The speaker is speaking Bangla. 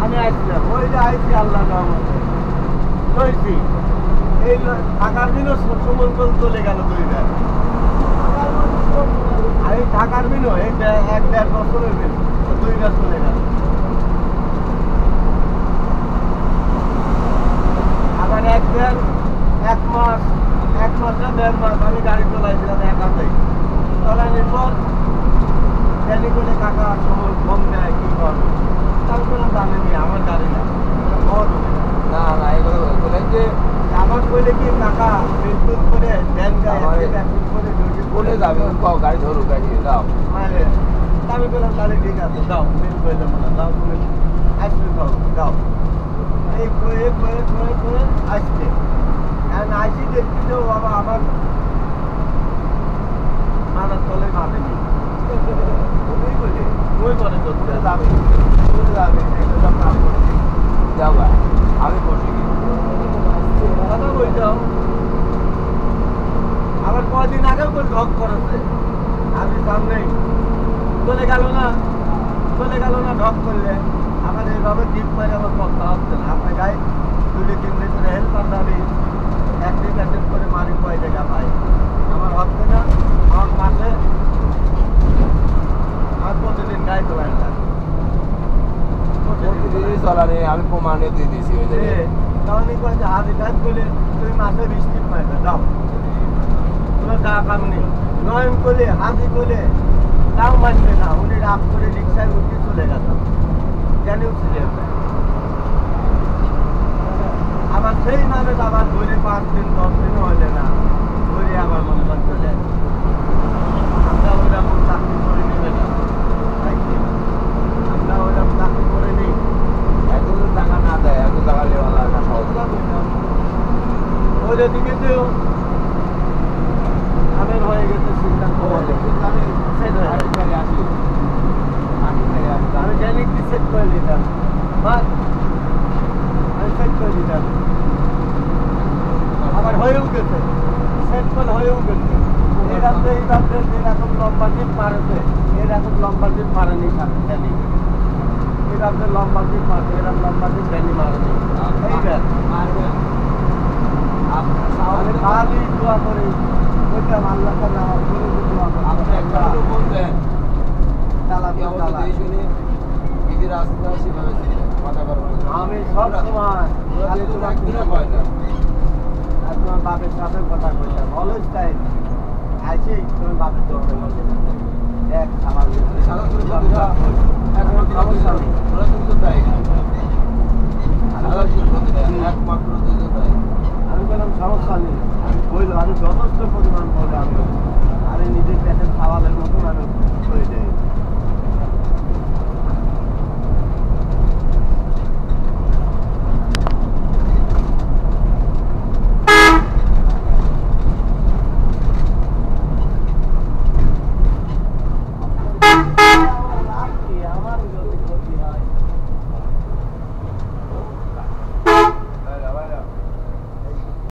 আমি আসলাম ওই যে আইসি আল্লাহ এই ঢাকার দিনও সমন্তল চলে গেল 2 বার। আর এই ঢাকার দিনও এই 1-1.5 বছরের দিন 2 বার চলে গেল। আবার 1 মাস 1.5 মাস আমি গাড়ি চলাইছিলাম একাতেই। চলানোর পর ট্রেনে করে কাকা সময় কম দেয় কি করবো, তারপরে জানি নি আমার গাড়ি না না না এগুলো বলেন যে আমার বলে কি কাকা বিদ্যুৎ করে ড্যান গায়ে করে বলে যাবে গাড়ি ধরুক গাড়ি যাও মানে আমি বললাম তাহলে ঠিক আছে যাও বিল করলাম না যাও তুমি আসবে যাও এই করে আসছে আর আসি দেখছি যে বাবা আমার মানার তলে মাপেনি ওই করে ধরতে যাবে যাও আমি বসে কথা বই যাও। আবার কদিন আগেও করে ঢক করেছে আমি সামনেই চলে গেল না ঢক করলে আমার এইভাবে দ্বীপ মারে আমার কথা হচ্ছে না। আপনার গায়ে 2-3 দিন করে হেল্পার দাবি 1 দিন করে মারি 6 টাকা পাই আমার হচ্ছে না। আমার মাসে আর প্রতিদিন গায়ে চলাই না চলারে আমি প্রমাণে দিয়ে দিয়েছি ওই যে তখন হাতে কাজ করলে তুমি মাসে 20 টিপ মারবে যাও তোমার টাকা কাম নেই নয়ন করলে হাতি করলে তাও মানবে না। উনি রাগ করে রিক্সায় উঠে চলে গেল জানিও ছিল আবার সেই মানুষ আবার ধরে 5 দিন 10 দিন হলে না ধরে আবার মনে কর চলে আমরা ওইরকম চাকরি করে নেবে না আমরা ওইরকম চাকরি করে নিই এখন টাকা না দেয় এখন টাকা লেওয়া না সহজ ওই দিকে তো আমের হয়ে গেছে সিদ্ধান্ত আমি জানি কি সেট করে দিতাম আমি সেট করে দিতাম আবার হয়েও গেছে সেট করে হয়েও গেছে এই রাত্রে এরকম লম্বা জিপ মারেছে এরকম লম্বা জিপ মারেনি জানি এই রাত্রে লম্বা জিপ মারছে এরকম লম্বা জিপ জানি মারেনি এইবার আমি খালি দোয়া করি ওইটা আল্লাহ তাআলা আমার করে দোয়া করি আপনি একটা লোক দেন চালাতে চালাতে শুনে এই রাস্তা সেভাবে কথা বলবো আমি সব সময় খালি দোয়া করি আর তোমার বাপের সাথে কথা কইতাম অলওয়েজ টাইম আইছি তোমার বাপের দোয়া বলতে এক সালাম সারা করে এখন সমস্যা নেই ওরা কিন্তু তাই